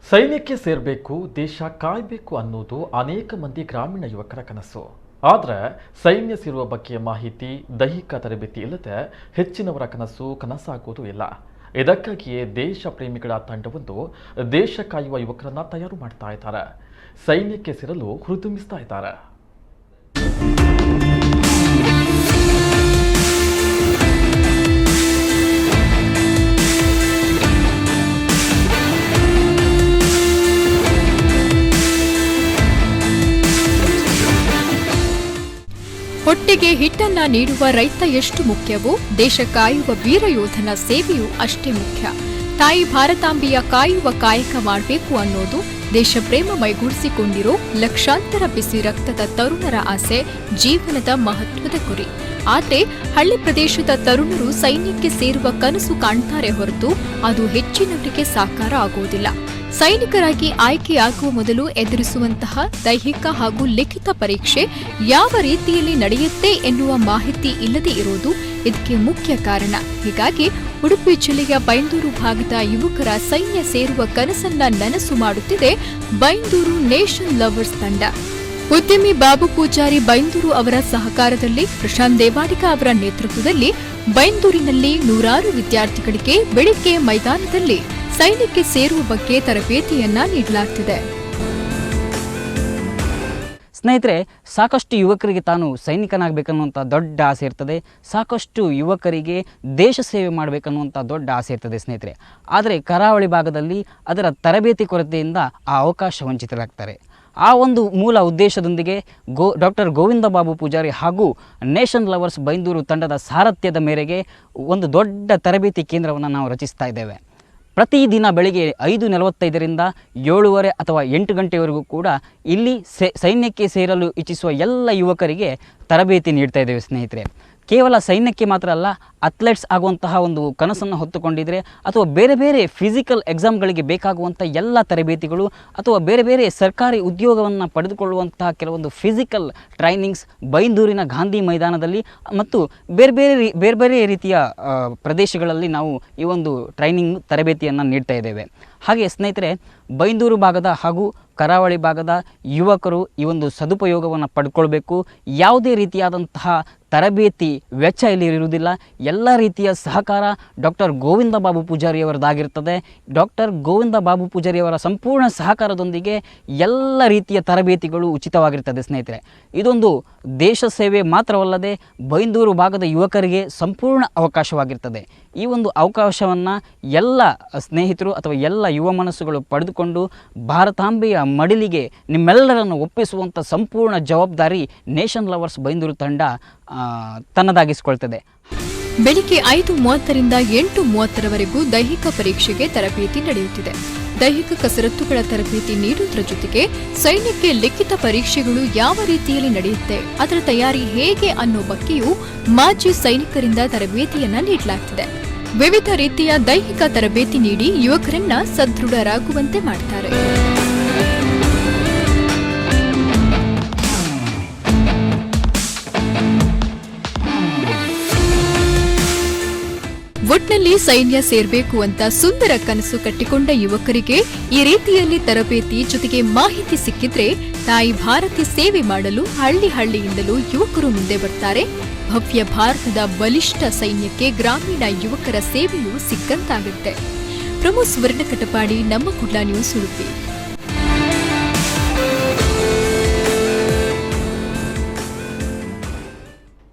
ಸೈನ್ಯಕ್ಕೆ ಸೇರಬೇಕು, ದೇಶ ಕಾಯಬೇಕು ಅನ್ನೋದು ಅನೇಕ ಮಂದಿ ಗ್ರಾಮೀಣ ಯುವಕರ ಕನಸು. ಆದರೆ ಸೈನ್ಯ ಸೇರುವ ಬಗ್ಗೆ ಮಾಹಿತಿ, ದೈಹಿಕ ತರಬೇತಿ ಇಲ್ಲದೆ ಹೆಚ್ಚಿನವರ ಕನಸಾಗುವುದೂ ಇಲ್ಲ. ಇದಕ್ಕಾಗಿಯೇ ದೇಶ ಪ್ರೇಮಿಗಳ ತಂಡವೊಂದು ದೇಶ ಕಾಯುವ ಯುವಕರನ್ನ ತಯಾರು ಮಾಡ್ತಾ ಇದ್ದಾರೆ. ಸೈನ್ಯಕ್ಕೆ ಸೇರಲು ಹುರಿದುಂಬಿಸ್ತಾ ಇದ್ದಾರೆ. ಹೊಟ್ಟೆಗೆ ಹಿಟ್ಟನ್ನ ನೀಡುವ ರೈತ ಎಷ್ಟು ಮುಖ್ಯವೋ, ದೇಶ ಕಾಯುವ ವೀರ ಯೋಧನ ಸೇವೆಯೂ ಅಷ್ಟೇ ಮುಖ್ಯ. ತಾಯಿ ಭಾರತಾಂಬೆಯ ಕಾಯುವ ಕಾಯಕ ಮಾಡಬೇಕು ಅನ್ನೋದು ದೇಶ ಪ್ರೇಮ ಮೈಗೂಡಿಸಿಕೊಂಡಿರೋ ಲಕ್ಷಾಂತರ ಬಿಸಿ ರಕ್ತದ ತರುಣರ ಆಸೆ, ಜೀವನದ ಮಹತ್ವದ ಗುರಿ. ಆದರೆ ಹಳ್ಳಿ ಪ್ರದೇಶದ ತರುಣರು ಸೈನ್ಯಕ್ಕೆ ಸೇರುವ ಕನಸು ಕಾಣ್ತಾರೆ ಹೊರತು ಅದು ಹೆಚ್ಚಿನವರಿಗೆ ಸಾಕಾರ ಆಗುವುದಿಲ್ಲ. ಸೈನಿಕರಾಗಿ ಆಯ್ಕೆಯಾಗುವ ಮೊದಲು ಎದುರಿಸುವಂತಹ ದೈಹಿಕ ಹಾಗೂ ಲಿಖಿತ ಪರೀಕ್ಷೆ ಯಾವ ರೀತಿಯಲ್ಲಿ ನಡೆಯುತ್ತೆ ಎನ್ನುವ ಮಾಹಿತಿ ಇಲ್ಲದೆ ಇರುವುದು ಇದಕ್ಕೆ ಮುಖ್ಯ ಕಾರಣ. ಹೀಗಾಗಿ ಉಡುಪಿ ಜಿಲ್ಲೆಯ ಬೈಂದೂರು ಭಾಗದ ಯುವಕರ ಸೈನ್ಯ ಸೇರುವ ಕನಸನ್ನ ನನಸು ಮಾಡುತ್ತಿದೆ ಬೈಂದೂರು ನೇಷನ್ ಲವರ್ಸ್ ತಂಡ. ಉದ್ಯಮಿ ಬಾಬು ಪೂಜಾರಿ ಬೈಂದೂರು ಅವರ ಸಹಕಾರದಲ್ಲಿ, ಪ್ರಶಾಂತ್ ದೇವಾಡಿಗ ಅವರ ನೇತೃತ್ವದಲ್ಲಿ ಬೈಂದೂರಿನಲ್ಲಿ ನೂರಾರು ವಿದ್ಯಾರ್ಥಿಗಳಿಗೆ ಬೆಳಿಗ್ಗೆ ಮೈದಾನದಲ್ಲಿ ಸೈನ್ಯಕ್ಕೆ ಸೇರುವ ಬಗ್ಗೆ ತರಬೇತಿಯನ್ನ ನೀಡಲಾಗುತ್ತಿದೆ. ಸ್ನೇಹಿತರೆ, ಸಾಕಷ್ಟು ಯುವಕರಿಗೆ ತಾನು ಸೈನಿಕನಾಗಬೇಕನ್ನುವಂಥ ದೊಡ್ಡ ಆಸೆ ಇರ್ತದೆ. ಸಾಕಷ್ಟು ಯುವಕರಿಗೆ ದೇಶ ಸೇವೆ ಮಾಡಬೇಕನ್ನುವಂಥ ದೊಡ್ಡ ಆಸೆ ಇರ್ತದೆ ಸ್ನೇಹಿತರೆ. ಆದರೆ ಕರಾವಳಿ ಭಾಗದಲ್ಲಿ ಅದರ ತರಬೇತಿ ಕೊರತೆಯಿಂದ ಆ ಅವಕಾಶ ವಂಚಿತರಾಗ್ತಾರೆ. ಆ ಒಂದು ಮೂಲ ಉದ್ದೇಶದೊಂದಿಗೆ ಡಾಕ್ಟರ್ ಗೋವಿಂದ ಬಾಬು ಪೂಜಾರಿ ಹಾಗೂ ನೇಷನ್ ಲವರ್ಸ್ ಬೈಂದೂರು ತಂಡದ ಸಾರಥ್ಯದ ಮೇರೆಗೆ ಒಂದು ದೊಡ್ಡ ತರಬೇತಿ ಕೇಂದ್ರವನ್ನು ನಾವು ರಚಿಸ್ತಾ ಇದ್ದೇವೆ. ಪ್ರತಿದಿನ ಬೆಳಿಗ್ಗೆ 5:45ರಿಂದ 7:30 ಅಥವಾ 8 ಗಂಟೆವರೆಗೂ ಕೂಡ ಇಲ್ಲಿ ಸೈನ್ಯಕ್ಕೆ ಸೇರಲು ಇಚ್ಛಿಸುವ ಎಲ್ಲ ಯುವಕರಿಗೆ ತರಬೇತಿ ನೀಡ್ತಾ ಇದ್ದೇವೆ ಸ್ನೇಹಿತರೆ. ಕೇವಲ ಸೈನ್ಯಕ್ಕೆ ಮಾತ್ರ ಅಲ್ಲ, ಅಥ್ಲೆಟ್ಸ್ ಆಗುವಂತಹ ಒಂದು ಕನಸನ್ನು ಹೊತ್ತುಕೊಂಡಿದ್ರೆ ಅಥವಾ ಬೇರೆ ಬೇರೆ ಫಿಸಿಕಲ್ ಎಕ್ಸಾಮ್ಗಳಿಗೆ ಬೇಕಾಗುವಂಥ ಎಲ್ಲ ತರಬೇತಿಗಳು ಅಥವಾ ಬೇರೆ ಬೇರೆ ಸರ್ಕಾರಿ ಉದ್ಯೋಗವನ್ನು ಪಡೆದುಕೊಳ್ಳುವಂತಹ ಕೆಲವೊಂದು ಫಿಸಿಕಲ್ ಟ್ರೈನಿಂಗ್ಸ್ ಬೈಂದೂರಿನ ಗಾಂಧಿ ಮೈದಾನದಲ್ಲಿ ಮತ್ತು ಬೇರೆ ಬೇರೆ ರೀತಿಯ ಪ್ರದೇಶಗಳಲ್ಲಿ ನಾವು ಈ ಒಂದು ಟ್ರೈನಿಂಗ್ ತರಬೇತಿಯನ್ನು ನೀಡ್ತಾ ಇದ್ದೇವೆ. ಹಾಗೆ ಸ್ನೇಹಿತರೆ, ಬೈಂದೂರು ಭಾಗದ ಹಾಗೂ ಕರಾವಳಿ ಭಾಗದ ಯುವಕರು ಈ ಒಂದು ಸದುಪಯೋಗವನ್ನು ಪಡ್ಕೊಳ್ಬೇಕು. ಯಾವುದೇ ರೀತಿಯಾದಂತಹ ತರಬೇತಿ ವೆಚ್ಚ ಇಲ್ಲಿ ಇರುವುದಿಲ್ಲ. ಎಲ್ಲ ರೀತಿಯ ಸಹಕಾರ ಡಾಕ್ಟರ್ ಗೋವಿಂದ ಬಾಬು ಪೂಜಾರಿಯವರದಾಗಿರ್ತದೆ. ಡಾಕ್ಟರ್ ಗೋವಿಂದ ಬಾಬು ಪೂಜಾರಿಯವರ ಸಂಪೂರ್ಣ ಸಹಕಾರದೊಂದಿಗೆ ಎಲ್ಲ ರೀತಿಯ ತರಬೇತಿಗಳು ಉಚಿತವಾಗಿರ್ತದೆ ಸ್ನೇಹಿತರೆ. ಇದೊಂದು ದೇಶ ಸೇವೆ ಮಾತ್ರವಲ್ಲದೆ ಬೈಂದೂರು ಭಾಗದ ಯುವಕರಿಗೆ ಸಂಪೂರ್ಣ ಅವಕಾಶವಾಗಿರ್ತದೆ. ಈ ಒಂದು ಅವಕಾಶವನ್ನು ಎಲ್ಲ ಸ್ನೇಹಿತರು ಅಥವಾ ಎಲ್ಲ ಯುವ ಮನಸ್ಸುಗಳು ಪಡೆದುಕೊಂಡು ಭಾರತಾಂಬೆಯ ಮಡಿಲಿಗೆ ನಿಮ್ಮೆಲ್ಲರನ್ನು ಒಪ್ಪಿಸುವಂಥ ಸಂಪೂರ್ಣ ಜವಾಬ್ದಾರಿ ನೇಷನ್ ಲವರ್ಸ್ ಬೈಂದೂರು ತಂಡ ತನ್ನದಾಗಿಸಿಕೊಳ್ತದೆ. ಬೆಳಿಗ್ಗೆ 5:30ರಿಂದ 8:30ರವರೆಗೂ ದೈಹಿಕ ಪರೀಕ್ಷೆಗೆ ತರಬೇತಿ ನಡೆಯುತ್ತಿದೆ. ದೈಹಿಕ ಕಸರತ್ತುಗಳ ತರಬೇತಿ ನೀಡುವುದರ ಜೊತೆಗೆ ಸೈನ್ಯಕ್ಕೆ ಲಿಖಿತ ಪರೀಕ್ಷೆಗಳು ಯಾವ ರೀತಿಯಲ್ಲಿ ನಡೆಯುತ್ತೆ, ಅದರ ತಯಾರಿ ಹೇಗೆ ಅನ್ನೋ ಬಗ್ಗೆಯೂ ಮಾಜಿ ಸೈನಿಕರಿಂದ ತರಬೇತಿಯನ್ನ ನೀಡಲಾಗುತ್ತಿದೆ. ವಿವಿಧ ರೀತಿಯ ದೈಹಿಕ ತರಬೇತಿ ನೀಡಿ ಯುವಕರನ್ನ ಸದೃಢರಾಗುವಂತೆ ಮಾಡ್ತಾರೆ. ಒಟ್ನಲ್ಲಿ ಸೈನ್ಯ ಸೇರ್ಬೇಕು ಅಂತ ಸುಂದರ ಕನಸು ಕಟ್ಟಿಕೊಂಡ ಯುವಕರಿಗೆ ಈ ರೀತಿಯಲ್ಲಿ ತರಬೇತಿ ಜೊತೆಗೆ ಮಾಹಿತಿ ಸಿಕ್ಕಿದ್ರೆ ತಾಯಿ ಭಾರತಿ ಸೇವೆ ಮಾಡಲು ಹಳ್ಳಿಯಿಂದಲೂ ಯುವಕರು ಮುಂದೆ ಬರ್ತಾರೆ. ಭವ್ಯ ಭಾರತದ ಬಲಿಷ್ಠ ಸೈನ್ಯಕ್ಕೆ ಗ್ರಾಮೀಣ ಯುವಕರ ಸೇವೆಯೂ ಸಿಕ್ಕಂತಾಗುತ್ತೆ. ಪ್ರಮೋದ್ ಸುವರ್ಣ ಕಟಪಾಡಿ, ನಮ್ಮ ಕುಡ್ಲ ನ್ಯೂಸ್, ಉಡುಪಿ.